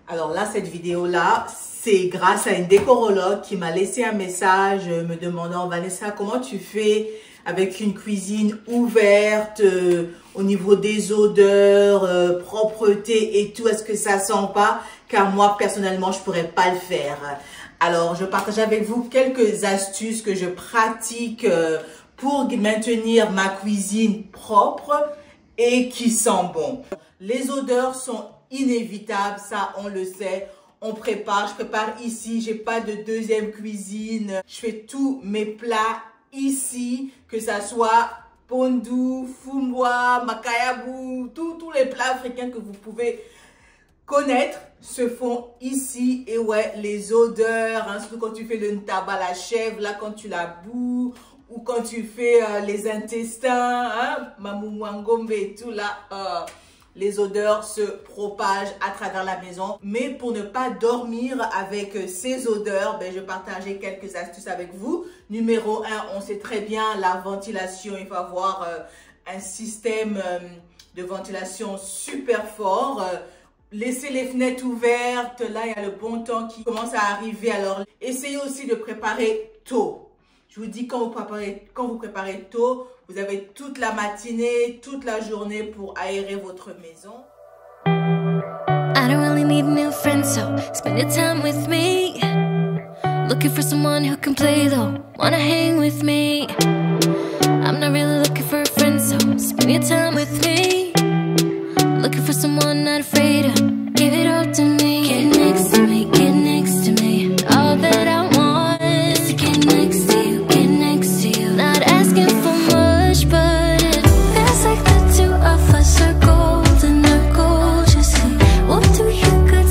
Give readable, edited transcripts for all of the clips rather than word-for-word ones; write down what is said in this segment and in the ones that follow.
Alors là, cette vidéo-là, c'est grâce à une décorologue qui m'a laissé un message me demandant, Vanessa, comment tu fais avec une cuisine ouverte au niveau des odeurs, propreté et tout, est-ce que ça sent pas? Car moi, personnellement, je pourrais pas le faire. Alors, je partage avec vous quelques astuces que je pratique pour maintenir ma cuisine propre et qui sent bon. Les odeurs sont inévitables, ça on le sait. Je prépare ici, j'ai pas de deuxième cuisine. Je fais tous mes plats ici, que ça soit pondu, fumbwa, makayabu, tous les plats africains que vous pouvez connaître se font ici. Et ouais, les odeurs, hein, surtout quand tu fais le ntaba, la chèvre, là quand tu la bous, ou quand tu fais les intestins, hein, mamouangombe et tout là, les odeurs se propagent à travers la maison. Mais pour ne pas dormir avec ces odeurs, ben, je partageais quelques astuces avec vous. Numéro 1, on sait très bien la ventilation. Il faut avoir un système de ventilation super fort. Laissez les fenêtres ouvertes. Là, il y a le bon temps qui commence à arriver. Alors, essayez aussi de préparer tôt. Je vous dis, quand vous préparez tôt, vous avez toute la matinée, toute la journée pour aérer votre maison. I don't really need new friends, so spend your time with me. Looking for someone who can play though, wanna hang with me. I'm not really looking for a friend, so spend your time with me. Looking for someone not afraid to give it all to me. Get next to me, get next to me. All that I want is to get next to you, get next to you. Not asking for much, but it feels like the two of us are golden, are gorgeous. What do you got?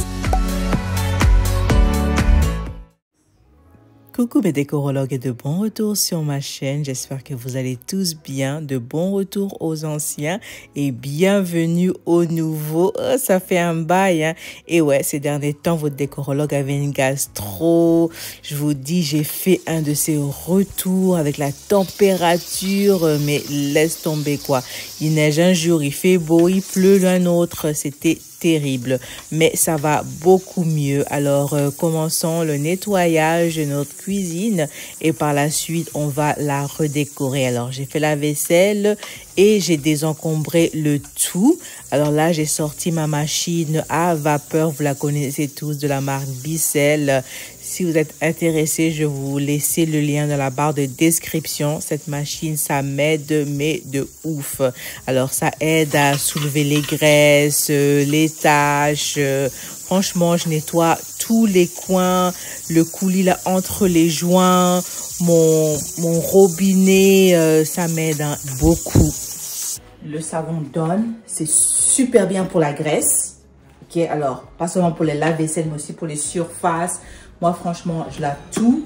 Coucou mes décorologues et de bon retour sur ma chaîne. J'espère que vous allez tous bien. De bon retour aux anciens et bienvenue aux nouveaux. Oh, ça fait un bail, hein? Et ouais, ces derniers temps, votre décorologue avait une gastro. Je vous dis, j'ai fait un de ces retours avec la température, mais laisse tomber quoi. Il neige un jour, il fait beau, il pleut un autre. C'était terrible, mais ça va beaucoup mieux. Alors commençons le nettoyage de notre cuisine et par la suite on va la redécorer. Alors j'ai fait la vaisselle et j'ai désencombré le tout. Alors là j'ai sorti ma machine à vapeur, vous la connaissez tous, de la marque Bissell. Si vous êtes intéressé, je vais vous laisser le lien dans la barre de description. Cette machine, ça m'aide, mais de ouf. Alors, ça aide à soulever les graisses, les tâches. Franchement, je nettoie tous les coins, le coulis là entre les joints, mon robinet, ça m'aide hein, beaucoup. Le savon Dawn, c'est super bien pour la graisse. Ok, alors, pas seulement pour les lave-vaisselle, mais aussi pour les surfaces. Moi, franchement, je lave tout.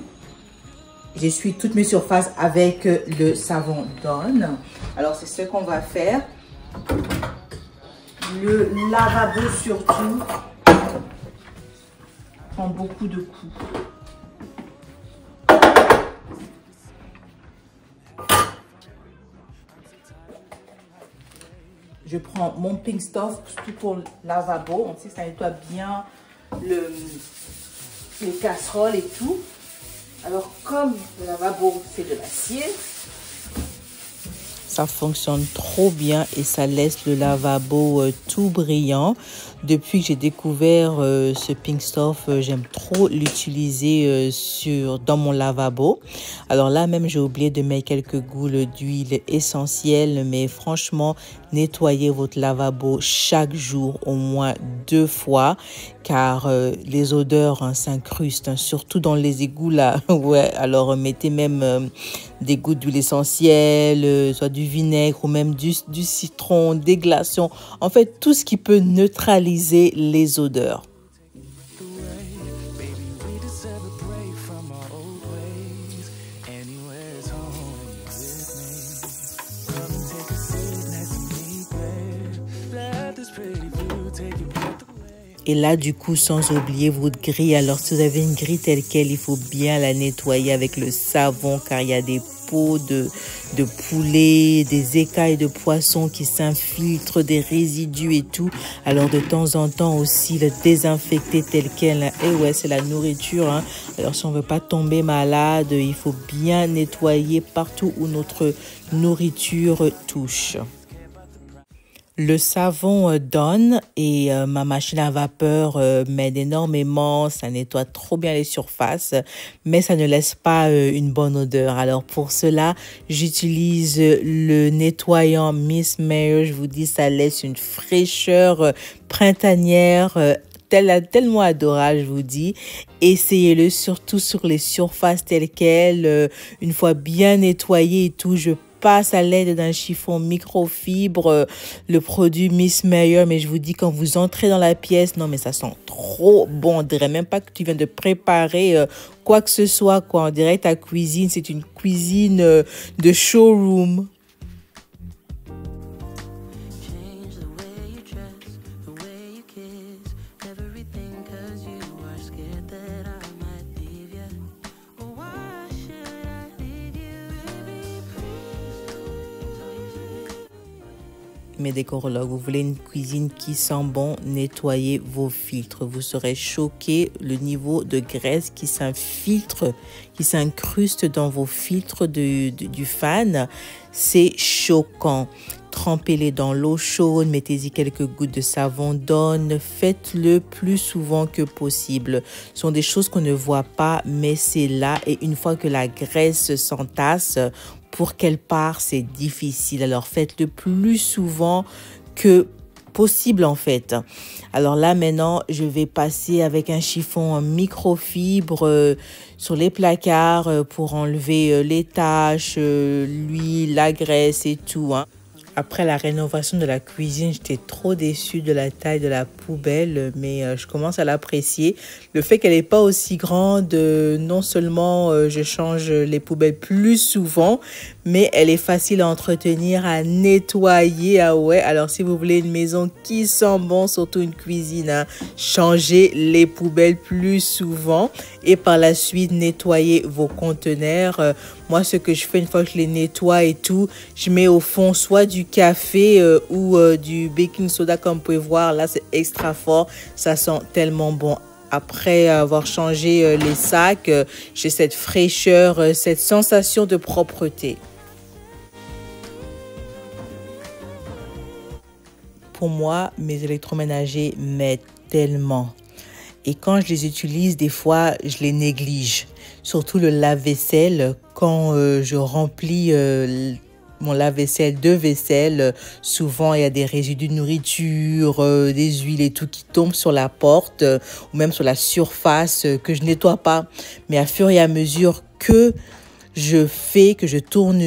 J'essuie toutes mes surfaces avec le savon Dawn. Alors, c'est ce qu'on va faire. Le lavabo, surtout, prend beaucoup de coups. Je prends mon Pink Stuff, surtout pour le lavabo. On sait que ça nettoie bien les casseroles et tout. Alors comme le lavabo c'est de l'acier, ça fonctionne trop bien et ça laisse le lavabo tout brillant. Depuis que j'ai découvert ce Pink Stuff, j'aime trop l'utiliser dans mon lavabo. Alors là même j'ai oublié de mettre quelques gouttes d'huile essentielle, mais franchement nettoyez votre lavabo chaque jour au moins 2 fois car les odeurs hein, s'incrustent, hein, surtout dans les égouts là. Ouais, alors mettez même des gouttes d'huile essentielle, soit du vinaigre ou même du citron, des glaçons. En fait, tout ce qui peut neutraliser les odeurs. Et là, du coup, sans oublier votre grille. Alors, si vous avez une grille telle quelle, il faut bien la nettoyer avec le savon car il y a des peaux de poulet, des écailles de poisson qui s'infiltrent, des résidus et tout. Alors de temps en temps aussi le désinfecter tel quel. Et ouais, c'est la nourriture. Hein. Alors si on veut pas tomber malade, il faut bien nettoyer partout où notre nourriture touche. Le savon Dawn et ma machine à vapeur m'aide énormément, ça nettoie trop bien les surfaces, mais ça ne laisse pas une bonne odeur. Alors pour cela, j'utilise le nettoyant Miss Meyer. Je vous dis, ça laisse une fraîcheur printanière tellement adorable, je vous dis. Essayez-le surtout sur les surfaces telles quelles, une fois bien nettoyé et tout. Je passe à l'aide d'un chiffon microfibre, le produit Miss Meyer, mais je vous dis, quand vous entrez dans la pièce, non mais ça sent trop bon. On dirait même pas que tu viens de préparer quoi que ce soit, quoi. On dirait ta cuisine, c'est une cuisine de showroom. Mes décorologues, vous voulez une cuisine qui sent bon, nettoyez vos filtres. Vous serez choqués le niveau de graisse qui s'infiltre, qui s'incruste dans vos filtres du fan. C'est choquant. Trempez-les dans l'eau chaude, mettez-y quelques gouttes de savon Dawn. Faites-le plus souvent que possible. Ce sont des choses qu'on ne voit pas, mais c'est là. Et une fois que la graisse s'entasse, pour qu'elle part, c'est difficile. Alors, faites-le plus souvent que possible, en fait. Alors là, maintenant, je vais passer avec un chiffon en microfibre sur les placards pour enlever les taches, l'huile, la graisse et tout, hein. Après la rénovation de la cuisine, j'étais trop déçue de la taille de la poubelle, mais je commence à l'apprécier. Le fait qu'elle n'est pas aussi grande, non seulement je change les poubelles plus souvent, mais elle est facile à entretenir, à nettoyer. Ah ouais, alors si vous voulez une maison qui sent bon, surtout une cuisine, hein, changez les poubelles plus souvent et par la suite nettoyez vos conteneurs. Moi, ce que je fais une fois que je les nettoie et tout, je mets au fond soit du café ou du baking soda, comme vous pouvez voir. Là, c'est extra fort. Ça sent tellement bon. Après avoir changé les sacs, j'ai cette fraîcheur, cette sensation de propreté. Pour moi, mes électroménagers m'aident tellement. Et quand je les utilise, des fois, je les néglige. Surtout le lave-vaisselle. Quand je remplis mon lave-vaisselle de vaisselle, souvent il y a des résidus de nourriture, des huiles et tout qui tombent sur la porte ou même sur la surface que je nettoie pas. Mais à fur et à mesure que je tourne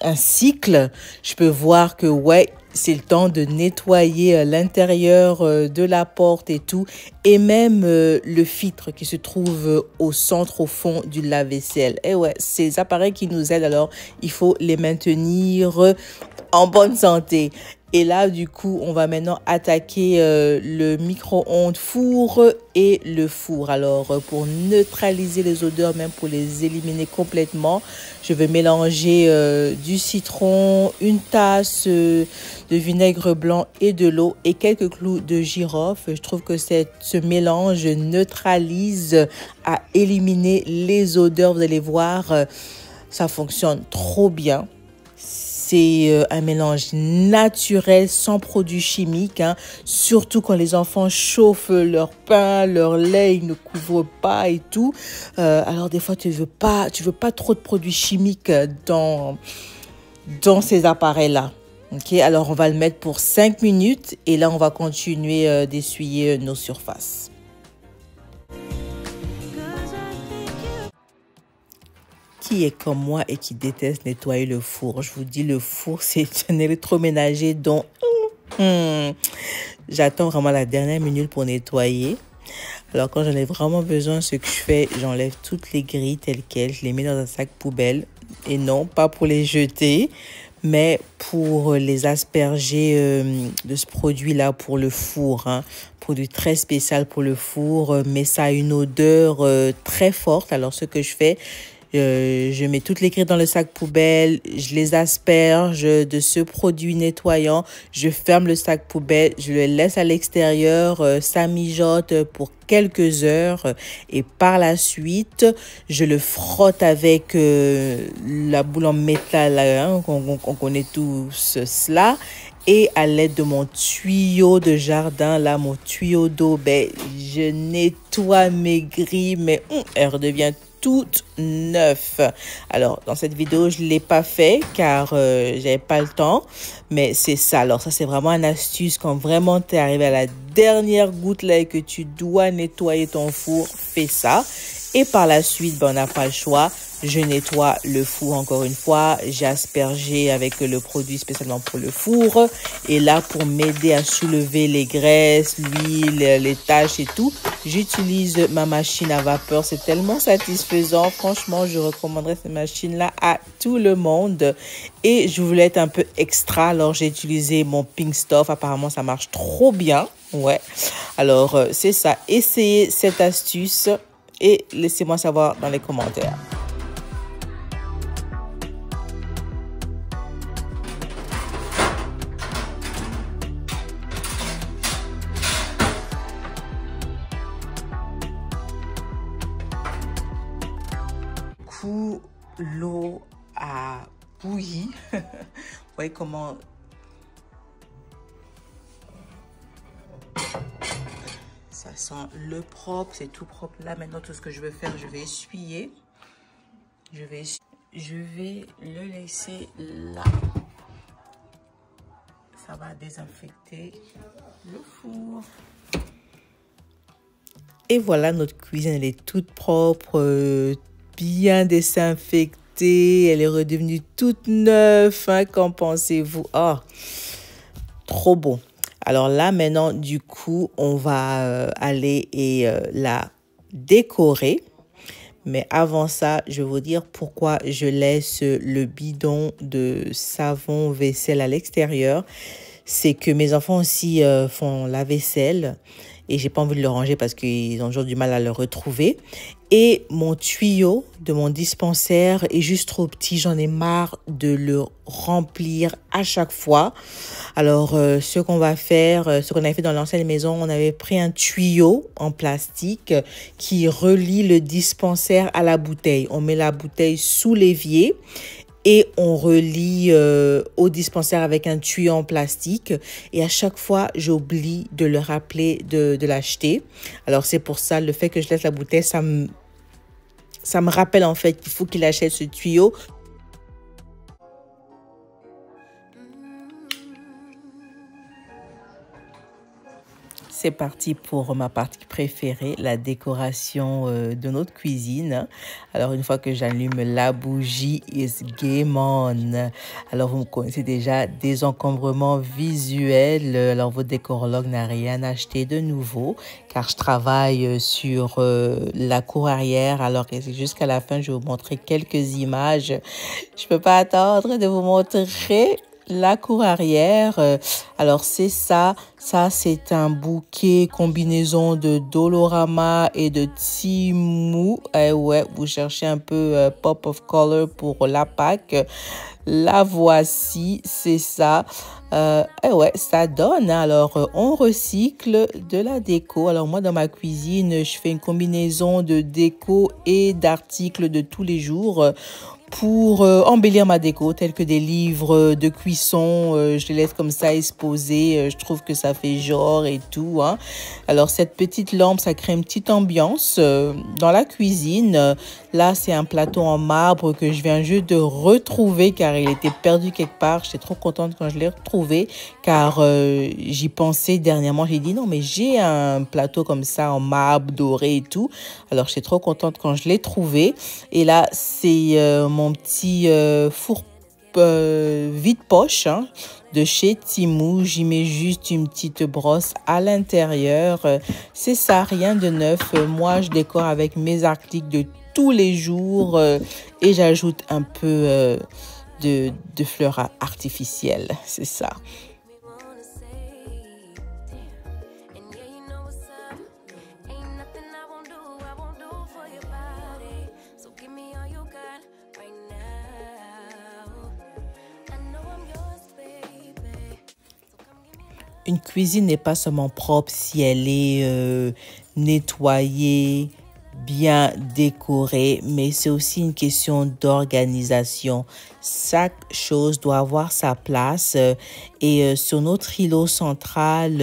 un cycle, je peux voir que ouais, c'est le temps de nettoyer l'intérieur de la porte et tout. Et même le filtre qui se trouve au centre, au fond du lave-vaisselle. Et ouais, c'est des appareils qui nous aident. Alors, il faut les maintenir en bonne santé. Et là, du coup, on va maintenant attaquer le micro-ondes four et le four. Alors, pour neutraliser les odeurs, même pour les éliminer complètement, je vais mélanger du citron, une tasse de vinaigre blanc et de l'eau et quelques clous de girofle. Je trouve que ce mélange neutralise à éliminer les odeurs. Vous allez voir, ça fonctionne trop bien. C'est un mélange naturel, sans produits chimiques, hein. Surtout quand les enfants chauffent leur pain, leur lait, ils ne couvrent pas et tout. Alors des fois, tu veux pas trop de produits chimiques dans ces appareils-là. Ok, alors on va le mettre pour 5 minutes et là, on va continuer d'essuyer nos surfaces. Qui est comme moi et qui déteste nettoyer le four? Je vous dis, le four, c'est un électroménager dont j'attends vraiment la dernière minute pour nettoyer. Alors, quand j'en ai vraiment besoin, ce que je fais, j'enlève toutes les grilles telles quelles, je les mets dans un sac poubelle. Et non, pas pour les jeter, mais pour les asperger de ce produit-là pour le four, hein. Produit très spécial pour le four, mais ça a une odeur très forte. Alors, ce que je fais, Je mets toutes les grittes dans le sac poubelle, je les asperge de ce produit nettoyant, je ferme le sac poubelle, je le laisse à l'extérieur, ça mijote pour quelques heures et par la suite, je le frotte avec la boule en métal, hein, on connaît tous cela. Et à l'aide de mon tuyau de jardin, là, mon tuyau d'eau, ben, je nettoie mes grilles, mais elle redevient toute neuve. Alors, dans cette vidéo, je ne l'ai pas fait car j'avais pas le temps, mais c'est ça. Alors, ça, c'est vraiment une astuce. Quand vraiment tu es arrivé à la dernière goutte là et que tu dois nettoyer ton four, fais ça. Et par la suite, ben, on n'a pas le choix. Je nettoie le four encore une fois. J'ai aspergé avec le produit spécialement pour le four. Et là, pour m'aider à soulever les graisses, l'huile, les taches et tout, j'utilise ma machine à vapeur. C'est tellement satisfaisant. Franchement, je recommanderais cette machine-là à tout le monde. Et je voulais être un peu extra. Alors, j'ai utilisé mon Pink Stuff. Apparemment, ça marche trop bien. Ouais. Alors, c'est ça. Essayez cette astuce et laissez-moi savoir dans les commentaires. L'eau a bouilli. Vous voyez comment ça sent le propre, c'est tout propre. Là maintenant, tout ce que je veux faire, je vais essuyer. Je vais le laisser là. Ça va désinfecter le four. Et voilà, notre cuisine, elle est toute propre, bien désinfectée. Elle est redevenue toute neuve. Hein, qu'en pensez-vous? Oh, trop beau. Alors là, maintenant, du coup, on va aller et la décorer. Mais avant ça, je vais vous dire pourquoi je laisse le bidon de savon vaisselle à l'extérieur. C'est que mes enfants aussi font la vaisselle et j'ai pas envie de le ranger parce qu'ils ont toujours du mal à le retrouver. Et mon tuyau de mon dispensaire est juste trop petit. J'en ai marre de le remplir à chaque fois. Alors, ce qu'on va faire, ce qu'on avait fait dans l'ancienne maison, on avait pris un tuyau en plastique qui relie le dispensaire à la bouteille. On met la bouteille sous l'évier et on relie au dispensaire avec un tuyau en plastique. Et à chaque fois, j'oublie de le rappeler de l'acheter. Alors, c'est pour ça, le fait que je laisse la bouteille, ça me rappelle en fait qu'il faut qu'il achète ce tuyau. C'est parti pour ma partie préférée, la décoration de notre cuisine. Alors, une fois que j'allume la bougie, is game on. Alors, vous me connaissez déjà, désencombrement visuel. Alors, votre décorologue n'a rien acheté de nouveau car je travaille sur la cour arrière. Alors, jusqu'à la fin, je vais vous montrer quelques images. Je peux pas attendre de vous montrer la cour arrière. Alors c'est ça c'est un bouquet combinaison de Dolorama et de Temu. Ouais, vous cherchez un peu pop of color pour la Pâques. La voici, c'est ça. Ouais, ça donne. Alors, on recycle de la déco. Alors, moi, dans ma cuisine, je fais une combinaison de déco et d'articles de tous les jours pour embellir ma déco, tels que des livres de cuisson. Je les laisse comme ça exposés. Je trouve que ça fait genre et tout. Hein. Alors, cette petite lampe, ça crée une petite ambiance dans la cuisine. Là, c'est un plateau en marbre que je viens juste de retrouver car il était perdu quelque part. J'étais trop contente quand je l'ai retrouvé car j'y pensais dernièrement. J'ai dit non, mais j'ai un plateau comme ça en marbre doré et tout. Alors, j'étais trop contente quand je l'ai trouvé. Et là, c'est mon petit four vide-poche hein, de chez Temu. J'y mets juste une petite brosse à l'intérieur. C'est ça, rien de neuf. Moi, je décore avec mes articles de tous les jours et j'ajoute un peu de fleurs artificielles. C'est ça. une cuisine n'est pas seulement propre si elle est nettoyée, bien décorée, mais c'est aussi une question d'organisation. Chaque chose doit avoir sa place et sur notre îlot central,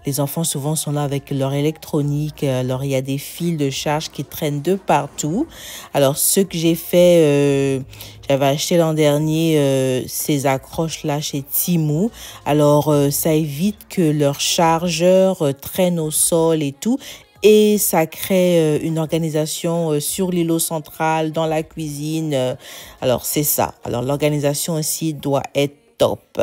les enfants souvent sont là avec leur électronique. Alors, il y a des fils de charge qui traînent de partout. Alors, ce que j'ai fait, j'avais acheté l'an dernier ces accroches-là chez Temu. Alors, ça évite que leur chargeur traîne au sol et tout. Et ça crée une organisation sur l'îlot central, dans la cuisine. Alors, c'est ça. Alors, l'organisation aussi doit être top.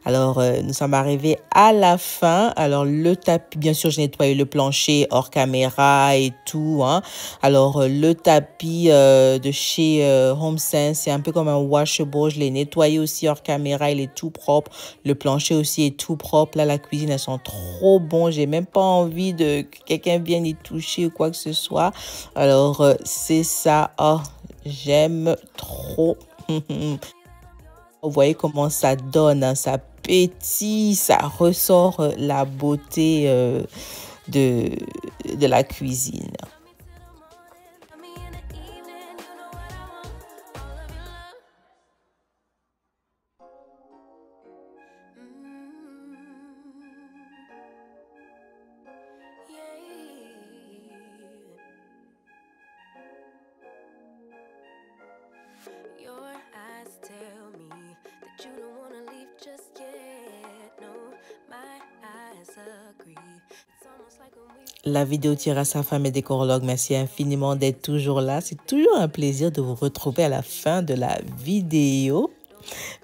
Alors, nous sommes arrivés à la fin. Alors, le tapis, bien sûr, j'ai nettoyé le plancher hors caméra et tout. Hein. Alors, le tapis de chez HomeSense, c'est un peu comme un washable. Je l'ai nettoyé aussi hors caméra. Il est tout propre. Le plancher aussi est tout propre. Là, la cuisine, elles sont trop bon. J'ai même pas envie que quelqu'un vienne y toucher ou quoi que ce soit. Alors, c'est ça. Oh, j'aime trop. Vous voyez comment ça donne, hein, ça pétille, ça ressort la beauté de la cuisine. La vidéo tire à sa fin, mes décorologues. Merci infiniment d'être toujours là. C'est toujours un plaisir de vous retrouver à la fin de la vidéo.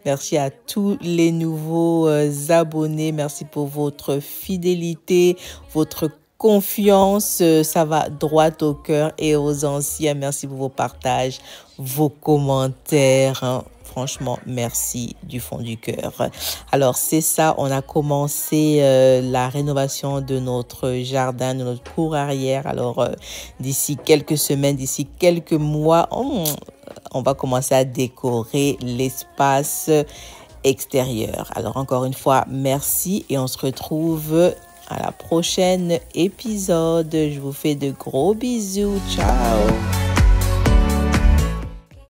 Merci à tous les nouveaux abonnés. Merci pour votre fidélité, votre confiance. Ça va droit au cœur. Et aux anciens, merci pour vos partages, vos commentaires. Hein. Franchement, merci du fond du cœur. Alors, c'est ça. On a commencé la rénovation de notre jardin, de notre cour arrière. Alors, d'ici quelques semaines, d'ici quelques mois, on va commencer à décorer l'espace extérieur. Alors, encore une fois, merci et on se retrouve à la prochaine épisode. Je vous fais de gros bisous. Ciao!